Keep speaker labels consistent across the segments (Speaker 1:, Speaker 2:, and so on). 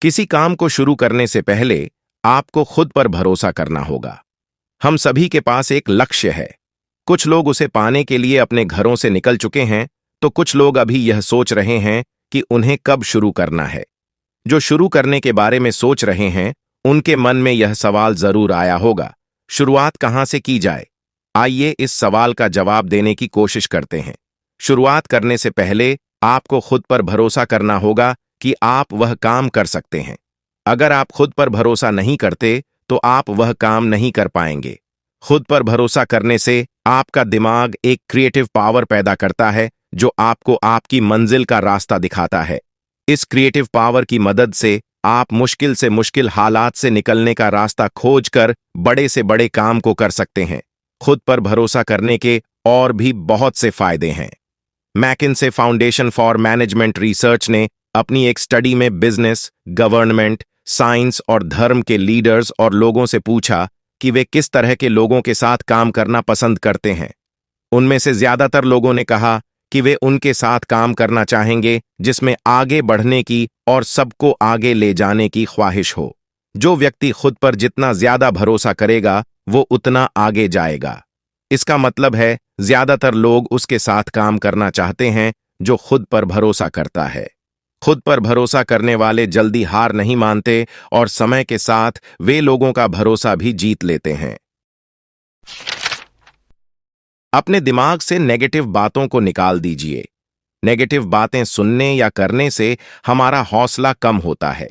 Speaker 1: किसी काम को शुरू करने से पहले आपको खुद पर भरोसा करना होगा। हम सभी के पास एक लक्ष्य है। कुछ लोग उसे पाने के लिए अपने घरों से निकल चुके हैं, तो कुछ लोग अभी यह सोच रहे हैं कि उन्हें कब शुरू करना है। जो शुरू करने के बारे में सोच रहे हैं, उनके मन में यह सवाल जरूर आया होगा, शुरुआत कहां से की जाए? आइए इस सवाल का जवाब देने की कोशिश करते हैं। शुरुआत करने से पहले आपको खुद पर भरोसा करना होगा कि आप वह काम कर सकते हैं। अगर आप खुद पर भरोसा नहीं करते, तो आप वह काम नहीं कर पाएंगे। खुद पर भरोसा करने से आपका दिमाग एक क्रिएटिव पावर पैदा करता है, जो आपको आपकी मंजिल का रास्ता दिखाता है। इस क्रिएटिव पावर की मदद से आप मुश्किल से मुश्किल हालात से निकलने का रास्ता खोजकर बड़े से बड़े काम को कर सकते हैं। खुद पर भरोसा करने के और भी बहुत से फायदे हैं। McKinsey foundation for management research ने अपनी एक स्टडी में बिजनेस, गवर्नमेंट, साइंस और धर्म के लीडर्स और लोगों से पूछा कि वे किस तरह के लोगों के साथ काम करना पसंद करते हैं। उनमें से ज्यादातर लोगों ने कहा कि वे उनके साथ काम करना चाहेंगे जिसमें आगे बढ़ने की और सबको आगे ले जाने की ख्वाहिश हो। जो व्यक्ति खुद पर जितना ज्यादा भरोसा करेगा, वो उतना आगे जाएगा। इसका मतलब है, ज्यादातर लोग उसके साथ काम करना चाहते हैं जो खुद पर भरोसा करता है। खुद पर भरोसा करने वाले जल्दी हार नहीं मानते और समय के साथ वे लोगों का भरोसा भी जीत लेते हैं। अपने दिमाग से नेगेटिव बातों को निकाल दीजिए। नेगेटिव बातें सुनने या करने से हमारा हौसला कम होता है।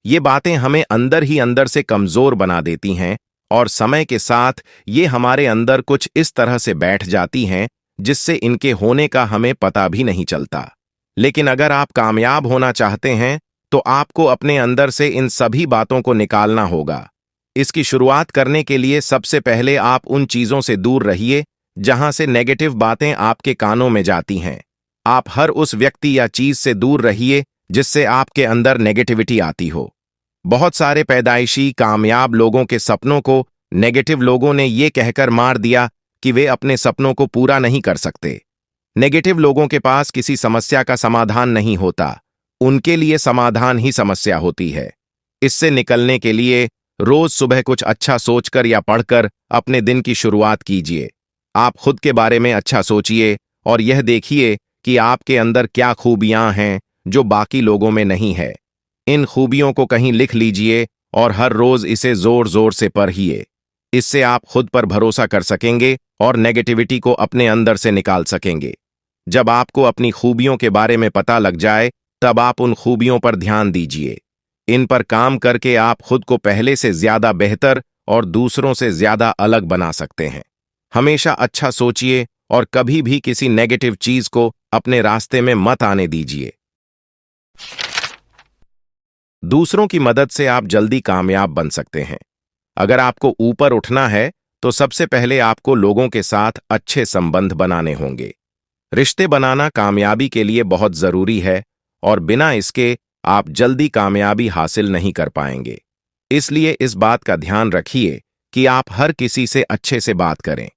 Speaker 1: ये बातें हमें अंदर ही अंदर से कमजोर बना देती हैं और समय के साथ ये हमारे अंदर कुछ इस तरह से बैठ जाती हैं जिससे इनके होने का हमें पता भी नहीं चलता। लेकिन अगर आप कामयाब होना चाहते हैं, तो आपको अपने अंदर से इन सभी बातों को निकालना होगा। इसकी शुरुआत करने के लिए सबसे पहले आप उन चीजों से दूर रहिए जहां से नेगेटिव बातें आपके कानों में जाती हैं। आप हर उस व्यक्ति या चीज से दूर रहिए जिससे आपके अंदर नेगेटिविटी आती हो। बहुत सारे पैदाइशी कामयाब लोगों के सपनों को नेगेटिव लोगों ने ये कहकर मार दिया कि वे अपने सपनों को पूरा नहीं कर सकते। नेगेटिव लोगों के पास किसी समस्या का समाधान नहीं होता, उनके लिए समाधान ही समस्या होती है। इससे निकलने के लिए रोज सुबह कुछ अच्छा सोचकर या पढ़कर अपने दिन की शुरुआत कीजिए। आप खुद के बारे में अच्छा सोचिए और यह देखिए कि आपके अंदर क्या खूबियां हैं जो बाकी लोगों में नहीं है। इन खूबियों को कहीं लिख लीजिए और हर रोज इसे जोर जोर से पढ़िए। इससे आप खुद पर भरोसा कर सकेंगे और नेगेटिविटी को अपने अंदर से निकाल सकेंगे। जब आपको अपनी खूबियों के बारे में पता लग जाए, तब आप उन खूबियों पर ध्यान दीजिए। इन पर काम करके आप खुद को पहले से ज्यादा बेहतर और दूसरों से ज्यादा अलग बना सकते हैं। हमेशा अच्छा सोचिए और कभी भी किसी नेगेटिव चीज को अपने रास्ते में मत आने दीजिए। दूसरों की मदद से आप जल्दी कामयाब बन सकते हैं। अगर आपको ऊपर उठना है, तो सबसे पहले आपको लोगों के साथ अच्छे संबंध बनाने होंगे। रिश्ते बनाना कामयाबी के लिए बहुत जरूरी है और बिना इसके आप जल्दी कामयाबी हासिल नहीं कर पाएंगे। इसलिए इस बात का ध्यान रखिए कि आप हर किसी से अच्छे से बात करें।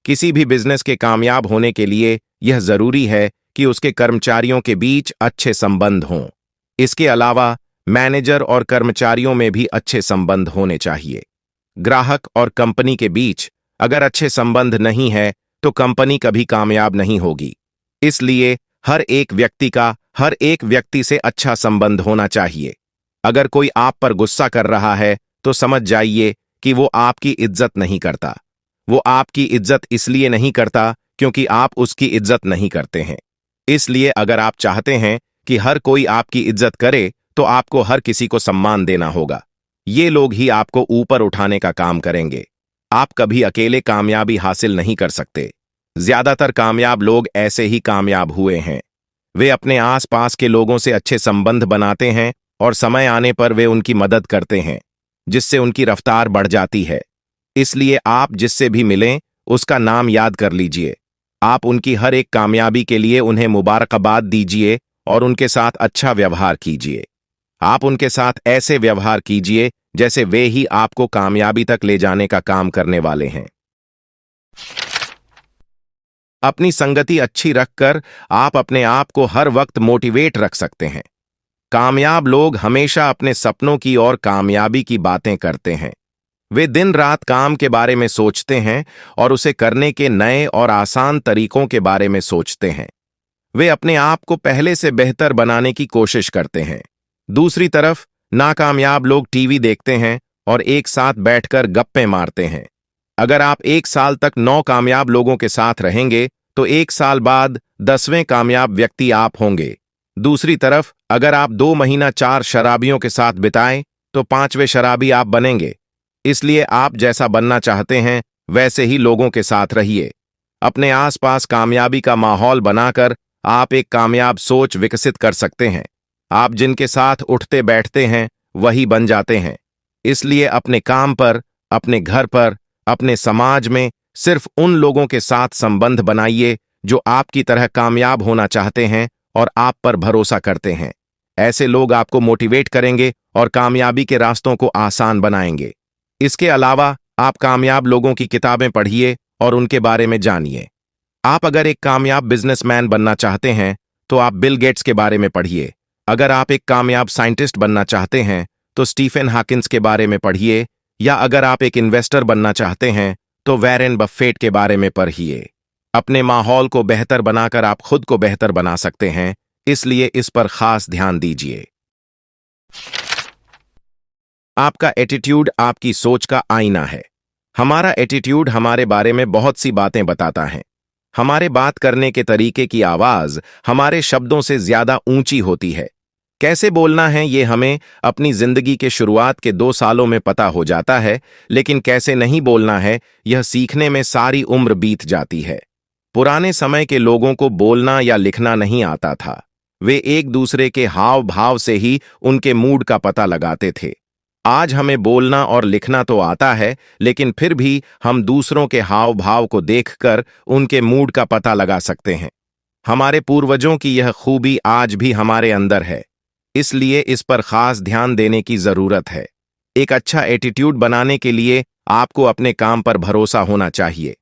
Speaker 1: किसी भी बिजनेस के कामयाब होने के लिए यह जरूरी है कि उसके कर्मचारियों के बीच अच्छे संबंध हों। इसके अलावा मैनेजर और कर्मचारियों में भी अच्छे संबंध होने चाहिए। ग्राहक और कंपनी के बीच अगर अच्छे संबंध नहीं है, तो कंपनी कभी कामयाब नहीं होगी। इसलिए हर एक व्यक्ति से अच्छा संबंध होना चाहिए। अगर कोई आप पर गुस्सा कर रहा है, तो समझ जाइए कि वो आपकी इज्जत नहीं करता। वो आपकी इज्जत इसलिए नहीं करता क्योंकि आप उसकी इज्जत नहीं करते हैं। इसलिए अगर आप चाहते हैं कि हर कोई आपकी इज्जत करे, तो आपको हर किसी को सम्मान देना होगा। ये लोग ही आपको ऊपर उठाने का काम करेंगे। आप कभी अकेले कामयाबी हासिल नहीं कर सकते। ज्यादातर कामयाब लोग ऐसे ही कामयाब हुए हैं। वे अपने आसपास के लोगों से अच्छे संबंध बनाते हैं और समय आने पर वे उनकी मदद करते हैं, जिससे उनकी रफ्तार बढ़ जाती है। इसलिए आप जिससे भी मिलें, उसका नाम याद कर लीजिए। आप उनकी हर एक कामयाबी के लिए उन्हें मुबारकबाद दीजिए और उनके साथ अच्छा व्यवहार कीजिए। आप उनके साथ ऐसे व्यवहार कीजिए जैसे वे ही आपको कामयाबी तक ले जाने का काम करने वाले हैं। अपनी संगति अच्छी रखकर आप अपने आप को हर वक्त मोटिवेट रख सकते हैं। कामयाब लोग हमेशा अपने सपनों की और कामयाबी की बातें करते हैं। वे दिन रात काम के बारे में सोचते हैं और उसे करने के नए और आसान तरीकों के बारे में सोचते हैं। वे अपने आप को पहले से बेहतर बनाने की कोशिश करते हैं। दूसरी तरफ नाकामयाब लोग टीवी देखते हैं और एक साथ बैठकर गप्पे मारते हैं। अगर आप एक साल तक 9 कामयाब लोगों के साथ रहेंगे तो एक साल बाद 10वें कामयाब व्यक्ति आप होंगे। दूसरी तरफ अगर आप 2 महीना 4 शराबियों के साथ बिताएं तो 5वें शराबी आप बनेंगे। इसलिए आप जैसा बनना चाहते हैं वैसे ही लोगों के साथ रहिए। अपने आसपास कामयाबी का माहौल बनाकर आप एक कामयाब सोच विकसित कर सकते हैं। आप जिनके साथ उठते बैठते हैं वही बन जाते हैं। इसलिए अपने काम पर, अपने घर पर, अपने समाज में सिर्फ उन लोगों के साथ संबंध बनाइए जो आपकी तरह कामयाब होना चाहते हैं और आप पर भरोसा करते हैं। ऐसे लोग आपको मोटिवेट करेंगे और कामयाबी के रास्तों को आसान बनाएंगे। इसके अलावा आप कामयाब लोगों की किताबें पढ़िए और उनके बारे में जानिए। आप अगर एक कामयाब बिजनेसमैन बनना चाहते हैं तो आप बिल गेट्स के बारे में पढ़िए। अगर आप एक कामयाब साइंटिस्ट बनना चाहते हैं तो स्टीफन हॉकिंस के बारे में पढ़िए, या अगर आप एक इन्वेस्टर बनना चाहते हैं तो वॉरेन बफेट के बारे में पढ़िए। अपने माहौल को बेहतर बनाकर आप खुद को बेहतर बना सकते हैं, इसलिए इस पर खास ध्यान दीजिए। आपका एटीट्यूड आपकी सोच का आईना है। हमारा एटीट्यूड हमारे बारे में बहुत सी बातें बताता है। हमारे बात करने के तरीके की आवाज हमारे शब्दों से ज्यादा ऊंची होती है। कैसे बोलना है ये हमें अपनी जिंदगी के शुरुआत के 2 सालों में पता हो जाता है, लेकिन कैसे नहीं बोलना है यह सीखने में सारी उम्र बीत जाती है। पुराने समय के लोगों को बोलना या लिखना नहीं आता था। वे एक दूसरे के हाव भाव से ही उनके मूड का पता लगाते थे। आज हमें बोलना और लिखना तो आता है, लेकिन फिर भी हम दूसरों के हाव भाव को देखकर उनके मूड का पता लगा सकते हैं। हमारे पूर्वजों की यह खूबी आज भी हमारे अंदर है, इसलिए इस पर खास ध्यान देने की जरूरत है। एक अच्छा एटीट्यूड बनाने के लिए आपको अपने काम पर भरोसा होना चाहिए।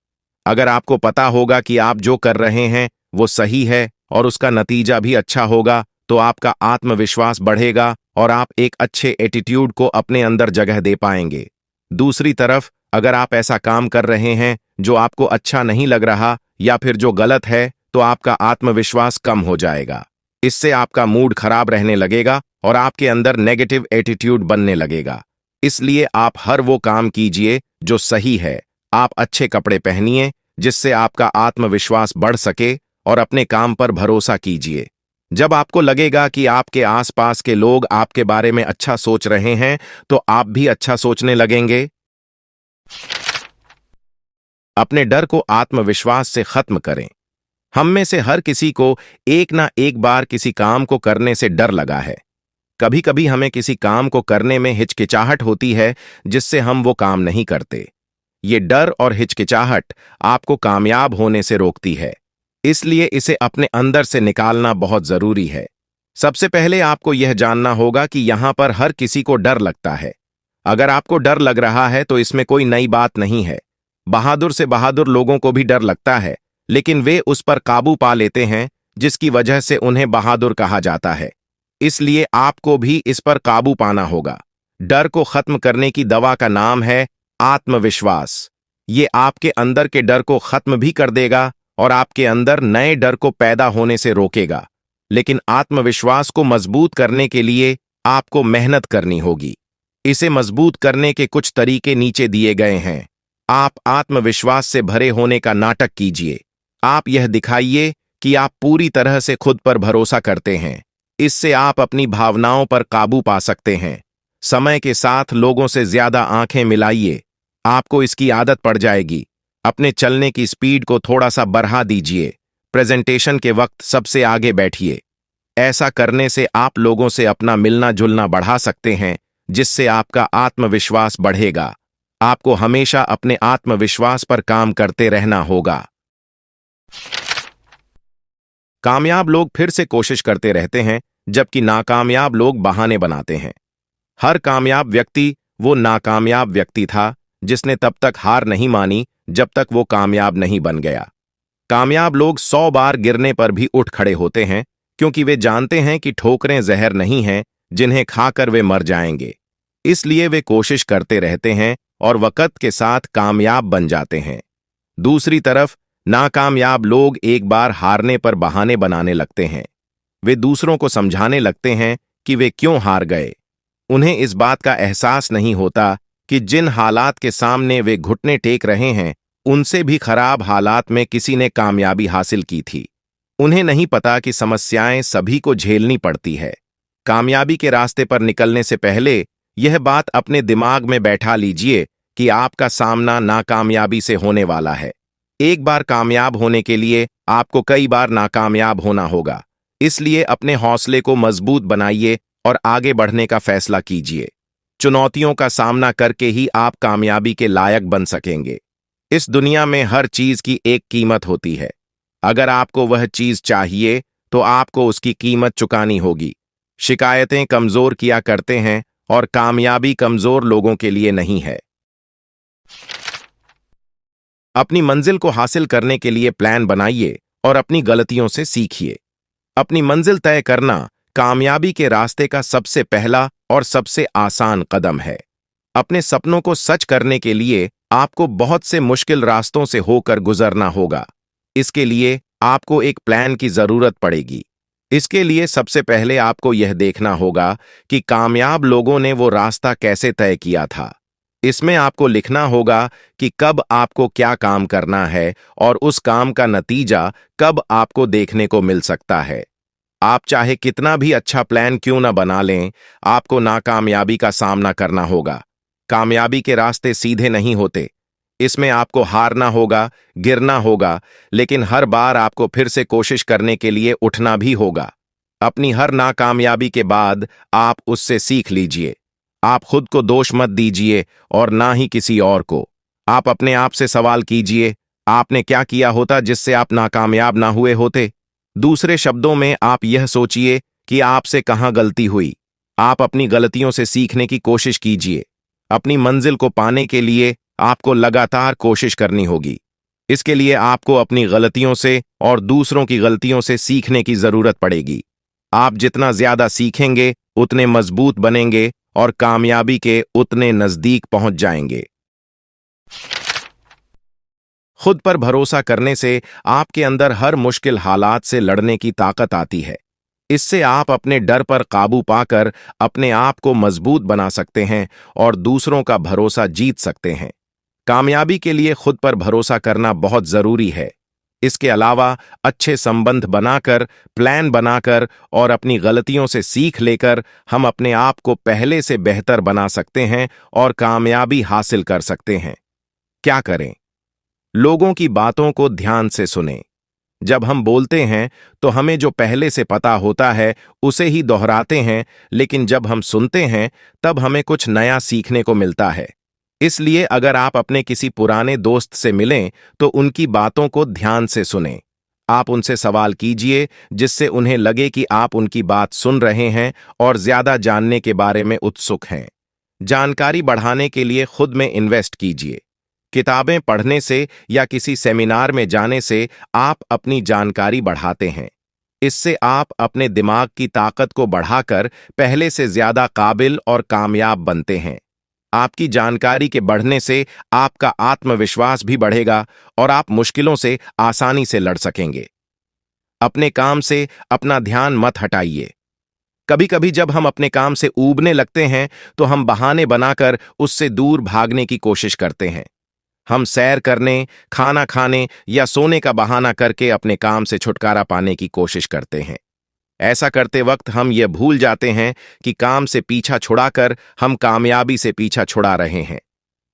Speaker 1: अगर आपको पता होगा कि आप जो कर रहे हैं वो सही है और उसका नतीजा भी अच्छा होगा, तो आपका आत्मविश्वास बढ़ेगा और आप एक अच्छे एटीट्यूड को अपने अंदर जगह दे पाएंगे। दूसरी तरफ अगर आप ऐसा काम कर रहे हैं जो आपको अच्छा नहीं लग रहा या फिर जो गलत है, तो आपका आत्मविश्वास कम हो जाएगा। इससे आपका मूड खराब रहने लगेगा और आपके अंदर नेगेटिव एटीट्यूड बनने लगेगा। इसलिए आप हर वो काम कीजिए जो सही है। आप अच्छे कपड़े पहनिए जिससे आपका आत्मविश्वास बढ़ सके और अपने काम पर भरोसा कीजिए। जब आपको लगेगा कि आपके आसपास के लोग आपके बारे में अच्छा सोच रहे हैं, तो आप भी अच्छा सोचने लगेंगे। अपने डर को आत्मविश्वास से खत्म करें। हम में से हर किसी को एक ना एक बार किसी काम को करने से डर लगा है। कभी कभी हमें किसी काम को करने में हिचकिचाहट होती है, जिससे हम वो काम नहीं करते। ये डर और हिचकिचाहट आपको कामयाब होने से रोकती है, इसलिए इसे अपने अंदर से निकालना बहुत जरूरी है। सबसे पहले आपको यह जानना होगा कि यहां पर हर किसी को डर लगता है। अगर आपको डर लग रहा है तो इसमें कोई नई बात नहीं है। बहादुर से बहादुर लोगों को भी डर लगता है, लेकिन वे उस पर काबू पा लेते हैं, जिसकी वजह से उन्हें बहादुर कहा जाता है। इसलिए आपको भी इस पर काबू पाना होगा। डर को खत्म करने की दवा का नाम है आत्मविश्वास। ये आपके अंदर के डर को खत्म भी कर देगा और आपके अंदर नए डर को पैदा होने से रोकेगा। लेकिन आत्मविश्वास को मजबूत करने के लिए आपको मेहनत करनी होगी। इसे मजबूत करने के कुछ तरीके नीचे दिए गए हैं। आप आत्मविश्वास से भरे होने का नाटक कीजिए। आप यह दिखाइए कि आप पूरी तरह से खुद पर भरोसा करते हैं। इससे आप अपनी भावनाओं पर काबू पा सकते हैं। समय के साथ लोगों से ज्यादा आंखें मिलाइए। आपको इसकी आदत पड़ जाएगी। अपने चलने की स्पीड को थोड़ा सा बढ़ा दीजिए। प्रेजेंटेशन के वक्त सबसे आगे बैठिए। ऐसा करने से आप लोगों से अपना मिलना जुलना बढ़ा सकते हैं, जिससे आपका आत्मविश्वास बढ़ेगा। आपको हमेशा अपने आत्मविश्वास पर काम करते रहना होगा। कामयाब लोग फिर से कोशिश करते रहते हैं, जबकि नाकामयाब लोग बहाने बनाते हैं। हर कामयाब व्यक्ति वो नाकामयाब व्यक्ति था जिसने तब तक हार नहीं मानी जब तक वो कामयाब नहीं बन गया। कामयाब लोग 100 बार गिरने पर भी उठ खड़े होते हैं, क्योंकि वे जानते हैं कि ठोकरें जहर नहीं हैं जिन्हें खाकर वे मर जाएंगे। इसलिए वे कोशिश करते रहते हैं और वक़्त के साथ कामयाब बन जाते हैं। दूसरी तरफ नाकामयाब लोग एक बार हारने पर बहाने बनाने लगते हैं। वे दूसरों को समझाने लगते हैं कि वे क्यों हार गए। उन्हें इस बात का एहसास नहीं होता कि जिन हालात के सामने वे घुटने टेक रहे हैं, उनसे भी खराब हालात में किसी ने कामयाबी हासिल की थी। उन्हें नहीं पता कि समस्याएं सभी को झेलनी पड़ती है। कामयाबी के रास्ते पर निकलने से पहले यह बात अपने दिमाग में बैठा लीजिए कि आपका सामना नाकामयाबी से होने वाला है। एक बार कामयाब होने के लिए आपको कई बार नाकामयाब होना होगा। इसलिए अपने हौसले को मजबूत बनाइए और आगे बढ़ने का फैसला कीजिए। चुनौतियों का सामना करके ही आप कामयाबी के लायक बन सकेंगे। इस दुनिया में हर चीज की एक कीमत होती है। अगर आपको वह चीज चाहिए तो आपको उसकी कीमत चुकानी होगी। शिकायतें कमजोर किया करते हैं और कामयाबी कमजोर लोगों के लिए नहीं है। अपनी मंजिल को हासिल करने के लिए प्लान बनाइए और अपनी गलतियों से सीखिए। अपनी मंजिल तय करना कामयाबी के रास्ते का सबसे पहला और सबसे आसान कदम है। अपने सपनों को सच करने के लिए आपको बहुत से मुश्किल रास्तों से होकर गुजरना होगा। इसके लिए आपको एक प्लान की जरूरत पड़ेगी। इसके लिए सबसे पहले आपको यह देखना होगा कि कामयाब लोगों ने वो रास्ता कैसे तय किया था। इसमें आपको लिखना होगा कि कब आपको क्या काम करना है और उस काम का नतीजा कब आपको देखने को मिल सकता है। आप चाहे कितना भी अच्छा प्लान क्यों न बना लें, आपको नाकामयाबी का सामना करना होगा। कामयाबी के रास्ते सीधे नहीं होते। इसमें आपको हारना होगा, गिरना होगा, लेकिन हर बार आपको फिर से कोशिश करने के लिए उठना भी होगा। अपनी हर नाकामयाबी के बाद आप उससे सीख लीजिए। आप खुद को दोष मत दीजिए और ना ही किसी और को। आप अपने आप से सवाल कीजिए, आपने क्या किया होता जिससे आप नाकामयाब ना हुए होते। दूसरे शब्दों में आप यह सोचिए कि आपसे कहाँ गलती हुई। आप अपनी गलतियों से सीखने की कोशिश कीजिए। अपनी मंजिल को पाने के लिए आपको लगातार कोशिश करनी होगी। इसके लिए आपको अपनी गलतियों से और दूसरों की गलतियों से सीखने की जरूरत पड़ेगी। आप जितना ज्यादा सीखेंगे उतने मजबूत बनेंगे और कामयाबी के उतने नजदीक पहुंच जाएंगे। खुद पर भरोसा करने से आपके अंदर हर मुश्किल हालात से लड़ने की ताकत आती है। इससे आप अपने डर पर काबू पाकर अपने आप को मजबूत बना सकते हैं और दूसरों का भरोसा जीत सकते हैं। कामयाबी के लिए खुद पर भरोसा करना बहुत जरूरी है। इसके अलावा अच्छे संबंध बनाकर, प्लान बनाकर और अपनी गलतियों से सीख लेकर हम अपने आप को पहले से बेहतर बना सकते हैं और कामयाबी हासिल कर सकते हैं। क्या करें? लोगों की बातों को ध्यान से सुनें। जब हम बोलते हैं तो हमें जो पहले से पता होता है उसे ही दोहराते हैं, लेकिन जब हम सुनते हैं तब हमें कुछ नया सीखने को मिलता है। इसलिए अगर आप अपने किसी पुराने दोस्त से मिलें तो उनकी बातों को ध्यान से सुनें। आप उनसे सवाल कीजिए जिससे उन्हें लगे कि आप उनकी बात सुन रहे हैं और ज्यादा जानने के बारे में उत्सुक हैं। जानकारी बढ़ाने के लिए खुद में इन्वेस्ट कीजिए। किताबें पढ़ने से या किसी सेमिनार में जाने से आप अपनी जानकारी बढ़ाते हैं। इससे आप अपने दिमाग की ताकत को बढ़ाकर पहले से ज्यादा काबिल और कामयाब बनते हैं। आपकी जानकारी के बढ़ने से आपका आत्मविश्वास भी बढ़ेगा और आप मुश्किलों से आसानी से लड़ सकेंगे। अपने काम से अपना ध्यान मत हटाइए। कभी कभी जब हम अपने काम से ऊबने लगते हैं तो हम बहाने बनाकर उससे दूर भागने की कोशिश करते हैं। हम सैर करने, खाना खाने या सोने का बहाना करके अपने काम से छुटकारा पाने की कोशिश करते हैं। ऐसा करते वक्त हम ये भूल जाते हैं कि काम से पीछा छुड़ाकर हम कामयाबी से पीछा छुड़ा रहे हैं।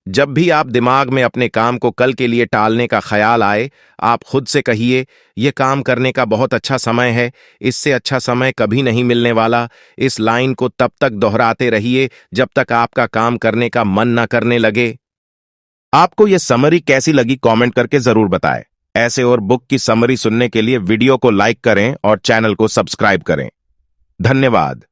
Speaker 1: जब भी आप दिमाग में अपने काम को कल के लिए टालने का ख्याल आए, आप खुद से कहिए, यह काम करने का बहुत अच्छा समय है, इससे अच्छा समय कभी नहीं मिलने वाला। इस लाइन को तब तक दोहराते रहिए जब तक आपका काम करने का मन न करने लगे। आपको यह समरी कैसी लगी कमेंट करके जरूर बताएं। ऐसे और बुक की समरी सुनने के लिए वीडियो को लाइक करें और चैनल को सब्सक्राइब करें। धन्यवाद।